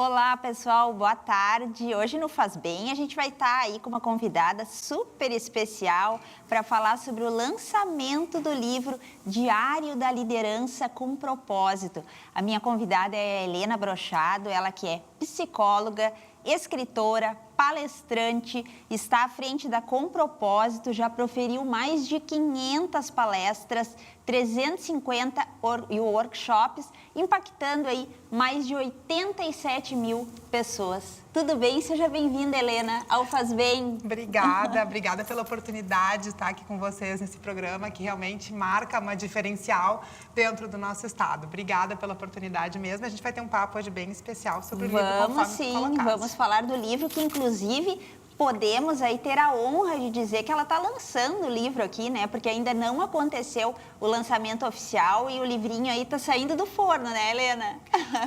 Olá, pessoal, boa tarde. Hoje no Faz Bem a gente vai estar aí com uma convidada super especial para falar sobre o lançamento do livro Diário da Liderança com Propósito. A minha convidada é a Helena Brochado, ela que é psicóloga, escritora, palestrante, está à frente da Com Propósito, já proferiu mais de 500 palestras, 350 workshops, impactando aí mais de 87 mil pessoas. Tudo bem? Seja bem-vinda, Helena, ao Faz Bem. Obrigada pela oportunidade de estar aqui com vocês nesse programa que realmente marca uma diferencial dentro do nosso estado. Obrigada pela oportunidade mesmo. A gente vai ter um papo hoje bem especial sobre o livro, conforme vamos falar do livro que, inclusive, podemos aí ter a honra de dizer que ela está lançando o livro aqui, né? Porque ainda não aconteceu o lançamento oficial e o livrinho aí está saindo do forno, né, Helena?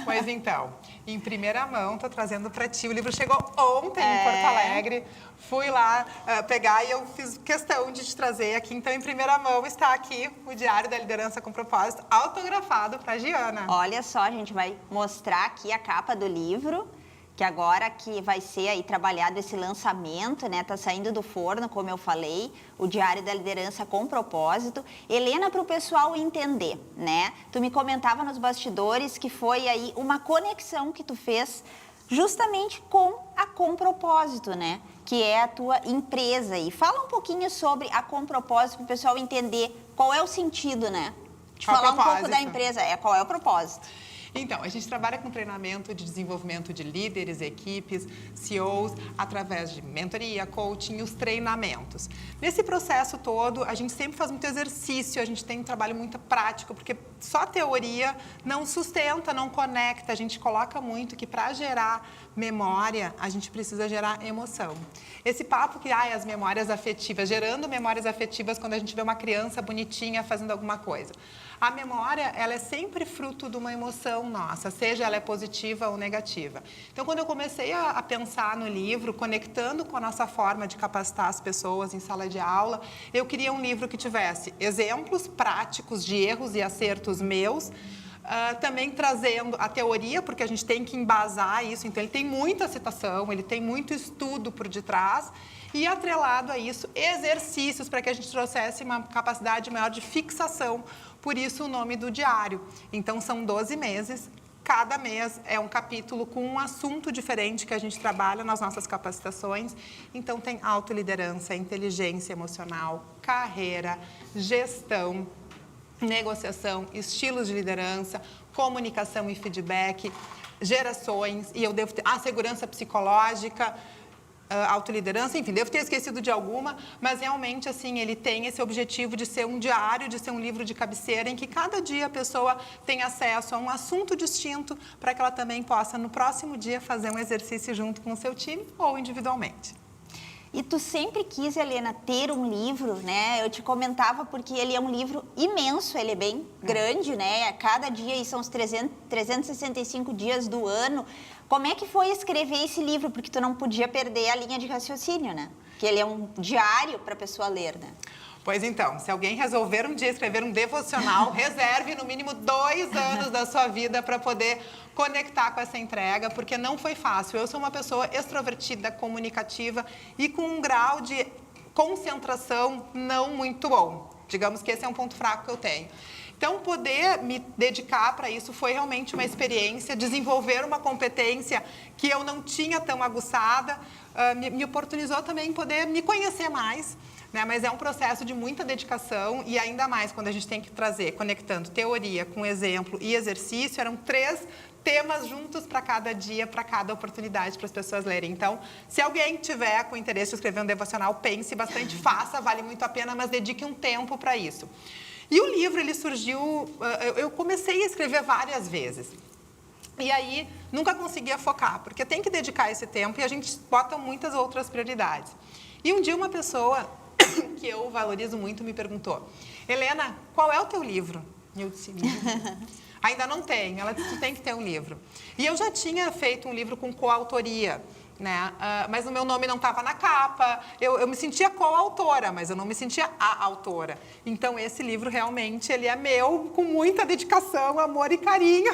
Pois então, em primeira mão, estou trazendo para ti. O livro chegou ontem em Porto Alegre. Fui lá pegar e eu fiz questão de te trazer aqui. Então, em primeira mão, está aqui o Diário da Liderança com Propósito, autografado para Giana. Olha só, a gente vai mostrar aqui a capa do livro, que agora que vai ser aí trabalhado esse lançamento, né? Tá saindo do forno, como eu falei, o Diário da Liderança com Propósito. Helena, para o pessoal entender, né? Tu me comentava nos bastidores que foi aí uma conexão que tu fez justamente com a Com Propósito, né? Que é a tua empresa. E fala um pouquinho sobre a Com Propósito para o pessoal entender qual é o sentido, né? De falar um pouco da empresa, qual é o propósito. Então, a gente trabalha com treinamento de desenvolvimento de líderes, equipes, CEOs, através de mentoria, coaching e os treinamentos. Nesse processo todo, a gente sempre faz muito exercício, a gente tem um trabalho muito prático, porque só teoria não sustenta, não conecta. A gente coloca muito que para gerar memória, a gente precisa gerar emoção. Esse papo que, as memórias afetivas, gerando memórias afetivas quando a gente vê uma criança bonitinha fazendo alguma coisa. A memória, ela é sempre fruto de uma emoção nossa, seja ela é positiva ou negativa. Então, quando eu comecei a pensar no livro, conectando com a nossa forma de capacitar as pessoas em sala de aula, eu queria um livro que tivesse exemplos práticos de erros e acertos meus, também trazendo a teoria, porque a gente tem que embasar isso, então ele tem muita citação, ele tem muito estudo por detrás, e atrelado a isso, exercícios para que a gente trouxesse uma capacidade maior de fixação, por isso o nome do diário. Então são 12 meses, cada mês é um capítulo com um assunto diferente que a gente trabalha nas nossas capacitações. Então tem autoliderança, inteligência emocional, carreira, gestão, negociação, estilos de liderança, comunicação e feedback, gerações, e eu devo ter segurança psicológica, autoliderança, enfim, devo ter esquecido de alguma, mas realmente, assim, ele tem esse objetivo de ser um diário, de ser um livro de cabeceira, em que cada dia a pessoa tem acesso a um assunto distinto para que ela também possa, no próximo dia, fazer um exercício junto com o seu time ou individualmente. E tu sempre quis, Helena, ter um livro, né? Eu te comentava porque ele é um livro imenso, ele é bem grande, né? Cada dia, e são os 365 dias do ano. Como é que foi escrever esse livro? Porque tu não podia perder a linha de raciocínio, né? Que ele é um diário para a pessoa ler, né? Pois então, se alguém resolver um dia escrever um devocional, reserve no mínimo 2 anos da sua vida para poder conectar com essa entrega, porque não foi fácil. Eu sou uma pessoa extrovertida, comunicativa e com um grau de concentração não muito bom. Digamos que esse é um ponto fraco que eu tenho. Então, poder me dedicar para isso foi realmente uma experiência, desenvolver uma competência que eu não tinha tão aguçada, me oportunizou também poder me conhecer mais, né? Mas é um processo de muita dedicação e ainda mais quando a gente tem que trazer, conectando teoria com exemplo e exercício, eram 3 temas juntos para cada dia, para cada oportunidade para as pessoas lerem. Então, se alguém tiver com interesse em escrever um devocional, pense bastante, faça, vale muito a pena, mas dedique um tempo para isso. E o livro, ele surgiu, eu comecei a escrever várias vezes. E aí, nunca conseguia focar, porque tem que dedicar esse tempo e a gente bota muitas outras prioridades. E um dia uma pessoa que eu valorizo muito me perguntou: Helena, qual é o teu livro? E eu disse: ainda não tenho. Ela disse: tu tem que ter um livro. E eu já tinha feito um livro com coautoria, né? Mas o meu nome não estava na capa, eu me sentia coautora, mas eu não me sentia a autora. Então esse livro realmente ele é meu, com muita dedicação, amor e carinho.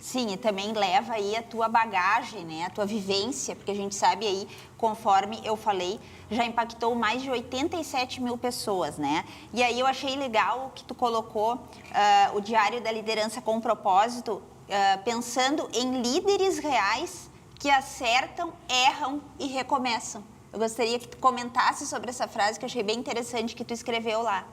Sim, e também leva aí a tua bagagem, né, a tua vivência, porque a gente sabe aí, conforme eu falei, já impactou mais de 87 mil pessoas, né? E aí eu achei legal que tu colocou o Diário da Liderança com Propósito, pensando em líderes reais que acertam, erram e recomeçam. Eu gostaria que tu comentasse sobre essa frase que eu achei bem interessante que tu escreveu lá.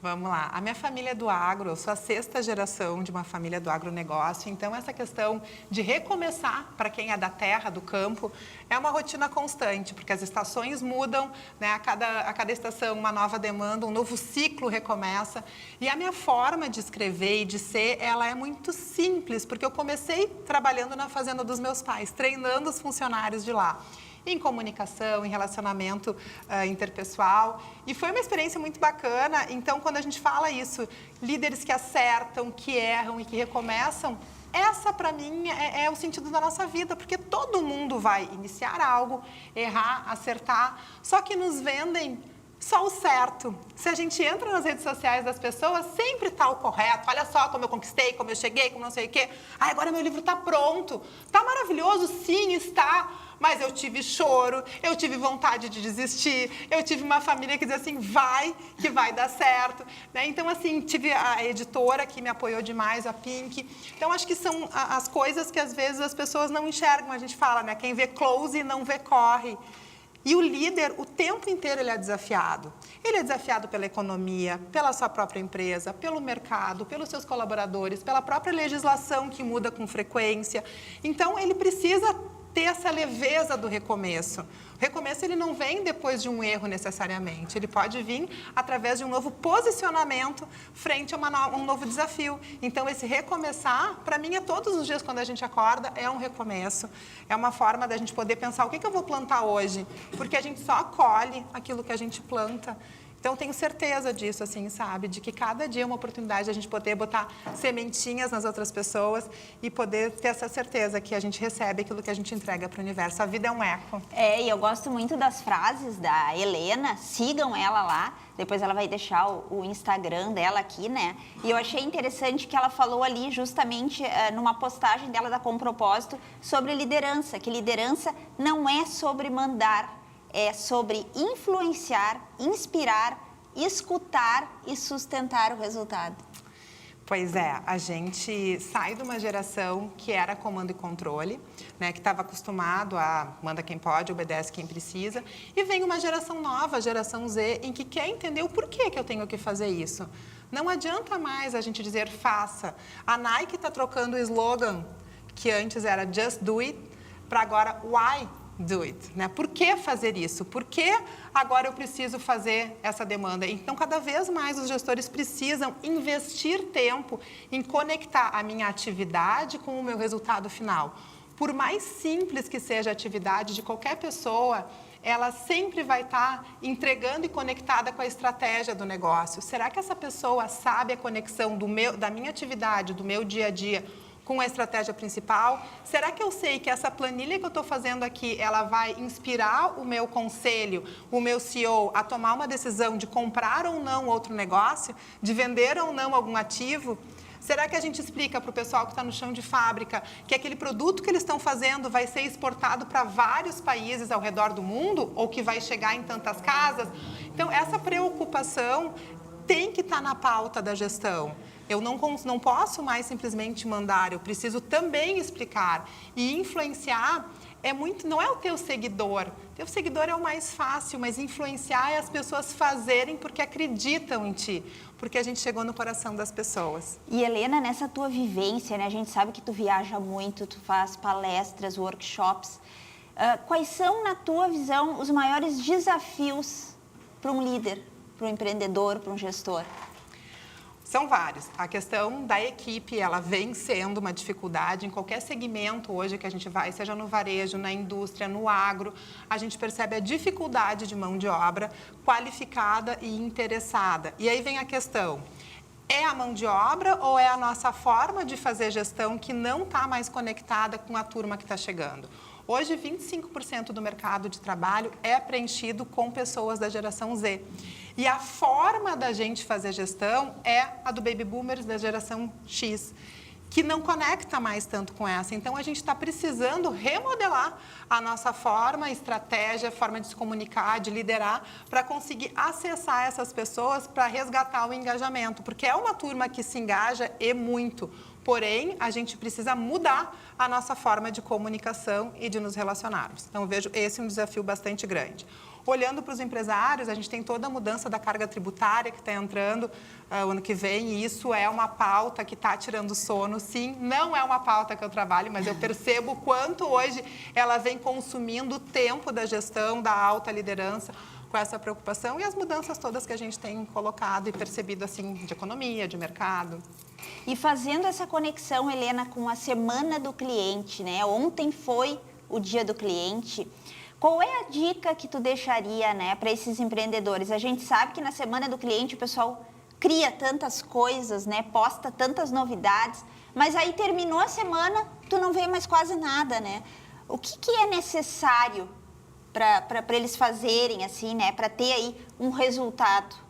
Vamos lá. A minha família é do agro, eu sou a 6ª geração de uma família do agronegócio, então essa questão de recomeçar para quem é da terra, do campo, é uma rotina constante, porque as estações mudam, né? A cada estação uma nova demanda, um novo ciclo recomeça. E a minha forma de escrever e de ser, ela é muito simples, porque eu comecei trabalhando na fazenda dos meus pais, treinando os funcionários de lá. Em comunicação, em relacionamento interpessoal. E foi uma experiência muito bacana. Então, quando a gente fala isso, líderes que acertam, que erram e que recomeçam, essa, para mim, é o sentido da nossa vida, porque todo mundo vai iniciar algo, errar, acertar, só que nos vendem só o certo. Se a gente entra nas redes sociais das pessoas, sempre está o correto. Olha só como eu conquistei, como eu cheguei, como não sei o quê. Ah, agora meu livro está pronto. Está maravilhoso? Sim, está. Mas eu tive choro, eu tive vontade de desistir, eu tive uma família que dizia assim, vai, que vai dar certo. Né? Então, assim, tive a editora que me apoiou demais, a Pink. Então, acho que são as coisas que, às vezes, as pessoas não enxergam. A gente fala, né? Quem vê close não vê corre. E o líder, o tempo inteiro, ele é desafiado. Ele é desafiado pela economia, pela sua própria empresa, pelo mercado, pelos seus colaboradores, pela própria legislação que muda com frequência. Então, ele precisa ter essa leveza do recomeço. O recomeço, ele não vem depois de um erro necessariamente, ele pode vir através de um novo posicionamento frente a um novo desafio. Então, esse recomeçar, para mim, é todos os dias quando a gente acorda, é um recomeço. É uma forma da gente poder pensar, o que eu vou plantar hoje? Porque a gente só colhe aquilo que a gente planta. Então, tenho certeza disso, assim, sabe? De que cada dia é uma oportunidade de a gente poder botar sementinhas nas outras pessoas e poder ter essa certeza que a gente recebe aquilo que a gente entrega para o universo. A vida é um eco. E eu gosto muito das frases da Helena, sigam ela lá, depois ela vai deixar o Instagram dela aqui, né? E eu achei interessante que ela falou ali justamente numa postagem dela da Com Propósito sobre liderança, que liderança não é sobre mandar, é sobre influenciar, inspirar, escutar e sustentar o resultado. Pois é, a gente sai de uma geração que era comando e controle, né, que estava acostumado a manda quem pode, obedece quem precisa, e vem uma geração nova, a geração Z, em que quer entender o porquê que eu tenho que fazer isso. Não adianta mais a gente dizer faça. A Nike está trocando o slogan, que antes era just do it, para agora why do it, né? Por que fazer isso? Por que agora eu preciso fazer essa demanda? Então, cada vez mais os gestores precisam investir tempo em conectar a minha atividade com o meu resultado final. Por mais simples que seja a atividade de qualquer pessoa, ela sempre vai estar entregando e conectada com a estratégia do negócio. Será que essa pessoa sabe a conexão da minha atividade, do meu dia a dia, com a estratégia principal? Será que eu sei que essa planilha que eu estou fazendo aqui, ela vai inspirar o meu conselho, o meu CEO, a tomar uma decisão de comprar ou não outro negócio, de vender ou não algum ativo? Será que a gente explica para o pessoal que está no chão de fábrica que aquele produto que eles estão fazendo vai ser exportado para vários países ao redor do mundo ou que vai chegar em tantas casas? Então, essa preocupação tem que estar na pauta da gestão. Eu não posso mais simplesmente mandar, eu preciso também explicar. E influenciar não é o teu seguidor. Teu seguidor é o mais fácil, mas influenciar é as pessoas fazerem porque acreditam em ti, porque a gente chegou no coração das pessoas. E Helena, nessa tua vivência, né, a gente sabe que tu viaja muito, tu faz palestras, workshops. Quais são, na tua visão, os maiores desafios para um líder, para um empreendedor, para um gestor? São vários. A questão da equipe, ela vem sendo uma dificuldade em qualquer segmento hoje que a gente vai, seja no varejo, na indústria, no agro, a gente percebe a dificuldade de mão de obra qualificada e interessada. E aí vem a questão, é a mão de obra ou é a nossa forma de fazer gestão que não está mais conectada com a turma que está chegando? Hoje, 25% do mercado de trabalho é preenchido com pessoas da geração Z. E a forma da gente fazer gestão é a do Baby Boomers da geração X. que não conecta mais tanto com essa. Então, a gente está precisando remodelar a nossa forma, estratégia, forma de se comunicar, de liderar, para conseguir acessar essas pessoas, para resgatar o engajamento, porque é uma turma que se engaja e muito. Porém, a gente precisa mudar a nossa forma de comunicação e de nos relacionarmos. Então, eu vejo esse um desafio bastante grande. Olhando para os empresários, a gente tem toda a mudança da carga tributária que está entrando o ano que vem, e isso é uma pauta que está tirando sono, sim. Não é uma pauta que eu trabalho, mas eu percebo o quanto hoje ela vem consumindo o tempo da gestão, da alta liderança, com essa preocupação e as mudanças todas que a gente tem colocado e percebido, assim, de economia, de mercado. E fazendo essa conexão, Helena, com a Semana do Cliente, né? Ontem foi o Dia do Cliente. Qual é a dica que tu deixaria, né, para esses empreendedores? A gente sabe que na Semana do Cliente o pessoal cria tantas coisas, né, posta tantas novidades, mas aí terminou a semana, tu não vê mais quase nada, né? O que é necessário para eles fazerem, assim, né, para ter aí um resultado?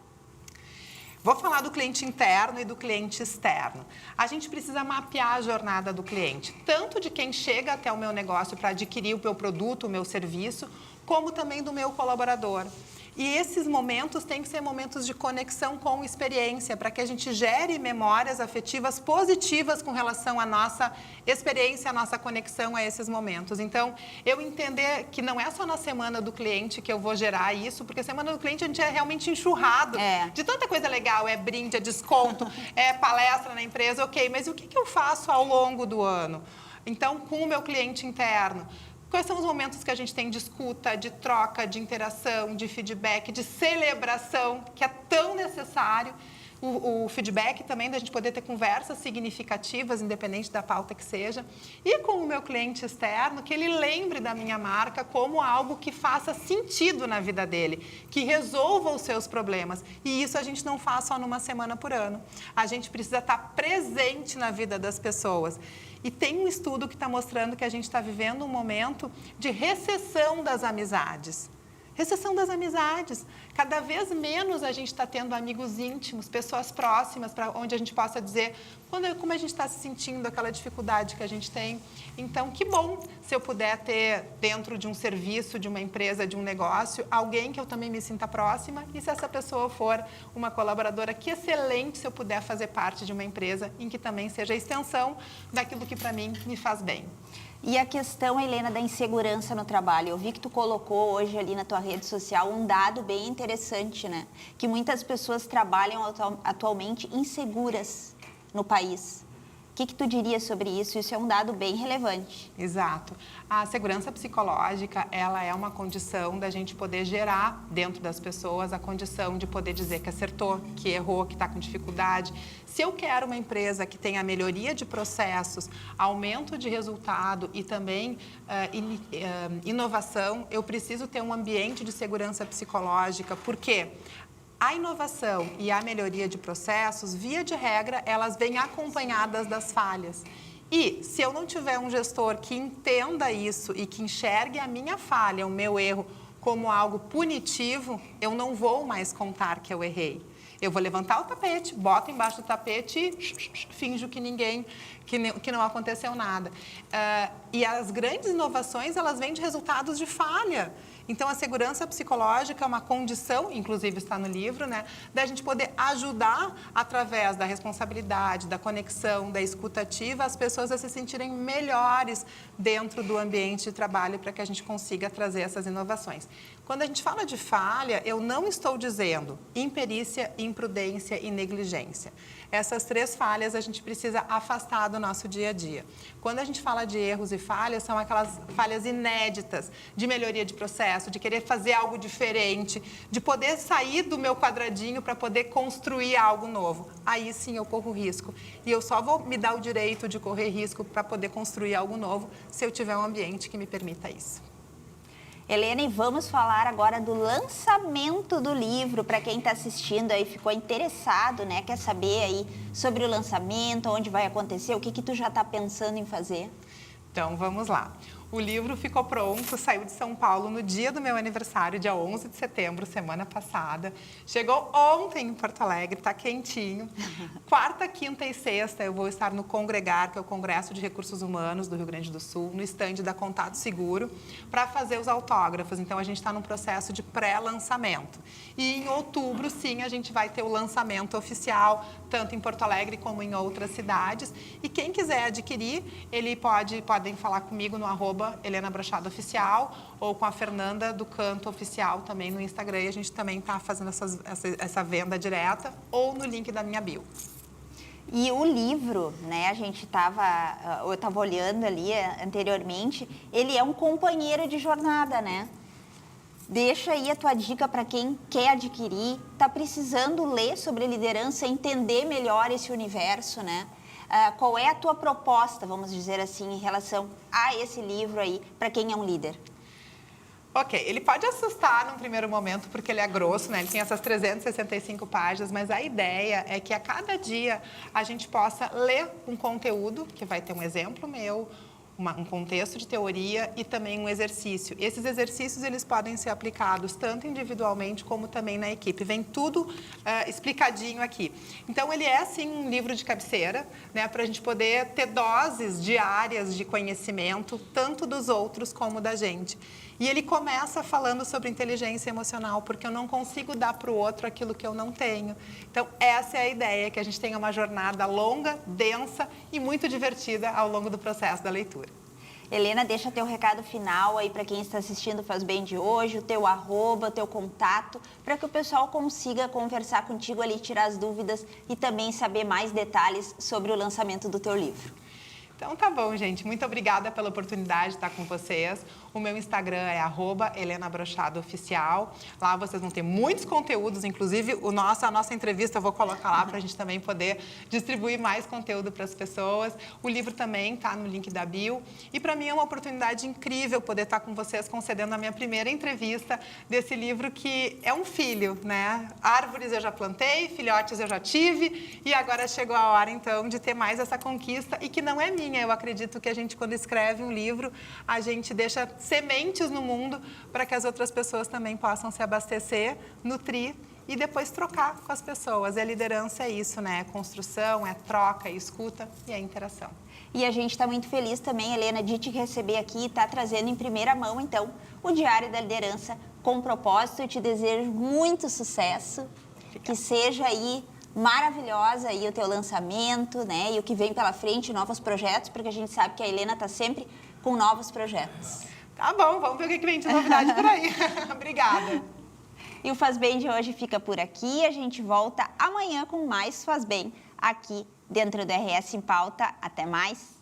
Vou falar do cliente interno e do cliente externo. A gente precisa mapear a jornada do cliente, tanto de quem chega até o meu negócio para adquirir o meu produto, o meu serviço, como também do meu colaborador. E esses momentos têm que ser momentos de conexão com experiência, para que a gente gere memórias afetivas positivas com relação à nossa experiência, à nossa conexão a esses momentos. Então, eu entender que não é só na semana do cliente que eu vou gerar isso, porque semana do cliente a gente é realmente enxurrado de tanta coisa legal, é brinde, é desconto, é palestra na empresa, ok, mas o que eu faço ao longo do ano? Então, com o meu cliente interno, quais são os momentos que a gente tem de escuta, de troca, de interação, de feedback, de celebração, que é tão necessário. O feedback também, da gente poder ter conversas significativas, independente da pauta que seja. E com o meu cliente externo, que ele lembre da minha marca como algo que faça sentido na vida dele, que resolva os seus problemas. E isso a gente não faz só numa semana por ano. A gente precisa estar presente na vida das pessoas. E tem um estudo que está mostrando que a gente está vivendo um momento de recessão das amizades. Recessão das amizades. Cada vez menos a gente está tendo amigos íntimos, pessoas próximas, para onde a gente possa dizer como a gente está se sentindo, aquela dificuldade que a gente tem. Então, que bom se eu puder ter dentro de um serviço, de uma empresa, de um negócio, alguém que eu também me sinta próxima. E se essa pessoa for uma colaboradora, que excelente se eu puder fazer parte de uma empresa em que também seja a extensão daquilo que para mim me faz bem. E a questão, Helena, da insegurança no trabalho. Eu vi que tu colocou hoje ali na tua rede social um dado bem interessante, né? Que muitas pessoas trabalham atualmente inseguras no país. O que tu diria sobre isso? Isso é um dado bem relevante. Exato. A segurança psicológica, ela é uma condição da gente poder gerar dentro das pessoas a condição de poder dizer que acertou, que errou, que está com dificuldade. Se eu quero uma empresa que tenha melhoria de processos, aumento de resultado e também inovação, eu preciso ter um ambiente de segurança psicológica. Por quê? A inovação e a melhoria de processos, via de regra, elas vêm acompanhadas das falhas. E se eu não tiver um gestor que entenda isso e que enxergue a minha falha, o meu erro, como algo punitivo, eu não vou mais contar que eu errei. Eu vou levantar o tapete, boto embaixo do tapete e finjo que que não aconteceu nada. E as grandes inovações, elas vêm de resultados de falha. Então, a segurança psicológica é uma condição, inclusive está no livro, né, da gente poder ajudar, através da responsabilidade, da conexão, da escuta ativa, as pessoas a se sentirem melhores dentro do ambiente de trabalho para que a gente consiga trazer essas inovações. Quando a gente fala de falha, eu não estou dizendo imperícia, imprudência e negligência. Essas três falhas a gente precisa afastar do nosso dia a dia. Quando a gente fala de erros e falhas, são aquelas falhas inéditas de melhoria de processo, de querer fazer algo diferente, de poder sair do meu quadradinho para poder construir algo novo. Aí sim eu corro risco. E eu só vou me dar o direito de correr risco para poder construir algo novo se eu tiver um ambiente que me permita isso. Helena, e vamos falar agora do lançamento do livro. Para quem está assistindo aí, ficou interessado, né? Quer saber aí sobre o lançamento, onde vai acontecer, o que tu já está pensando em fazer? Então, vamos lá. O livro ficou pronto, saiu de São Paulo no dia do meu aniversário, dia 11 de setembro, semana passada. Chegou ontem em Porto Alegre, está quentinho. Quarta, quinta e sexta eu vou estar no Congregar, que é o Congresso de Recursos Humanos do Rio Grande do Sul, no estande da Contato Seguro, para fazer os autógrafos. Então, a gente está num processo de pré-lançamento. E em outubro, sim, a gente vai ter o lançamento oficial, tanto em Porto Alegre como em outras cidades. E quem quiser adquirir, podem falar comigo no @Helena Brochado Oficial ou com a Fernanda do Canto Oficial também no Instagram. E a gente também está fazendo essa venda direta ou no link da minha bio. E o livro, né, eu estava olhando ali anteriormente, ele é um companheiro de jornada, né? Deixa aí a tua dica para quem quer adquirir, está precisando ler sobre liderança, entender melhor esse universo, né? Qual é a tua proposta, vamos dizer assim, em relação a esse livro aí, para quem é um líder? Ok, ele pode assustar num primeiro momento, porque ele é grosso, né? Ele tem essas 365 páginas, mas a ideia é que a cada dia a gente possa ler um conteúdo, que vai ter um exemplo meu, um contexto de teoria e também um exercício. Esses exercícios, eles podem ser aplicados tanto individualmente como também na equipe. Vem tudo explicadinho aqui. Então, ele é, sim, um livro de cabeceira, né, para a gente poder ter doses diárias de conhecimento, tanto dos outros como da gente. E ele começa falando sobre inteligência emocional, porque eu não consigo dar para o outro aquilo que eu não tenho. Então, essa é a ideia, que a gente tenha uma jornada longa, densa e muito divertida ao longo do processo da leitura. Helena, deixa teu recado final aí para quem está assistindo Faz Bem de hoje, o teu @, o teu contato, para que o pessoal consiga conversar contigo ali, tirar as dúvidas e também saber mais detalhes sobre o lançamento do teu livro. Então tá bom, gente. Muito obrigada pela oportunidade de estar com vocês. O meu Instagram é @Helena Brochado Oficial. Lá vocês vão ter muitos conteúdos, inclusive a nossa entrevista eu vou colocar lá para a gente também poder distribuir mais conteúdo para as pessoas. O livro também está no link da bio. E para mim é uma oportunidade incrível poder estar com vocês concedendo a minha primeira entrevista desse livro que é um filho, né? Árvores eu já plantei, filhotes eu já tive e agora chegou a hora então de ter mais essa conquista e que não é minha. Eu acredito que a gente, quando escreve um livro, a gente deixa sementes no mundo para que as outras pessoas também possam se abastecer, nutrir e depois trocar com as pessoas. E a liderança é isso, né? É construção, é troca, é escuta e é interação. E a gente está muito feliz também, Helena, de te receber aqui e estar trazendo em primeira mão, então, o Diário da Liderança com propósito. Eu te desejo muito sucesso, que seja aí maravilhosa aí o teu lançamento, né? E o que vem pela frente, novos projetos, porque a gente sabe que a Helena está sempre com novos projetos. Tá bom, vamos ver o que vem de novidade por aí. Obrigada. E o Faz Bem de hoje fica por aqui. A gente volta amanhã com mais Faz Bem aqui dentro do RS em Pauta. Até mais.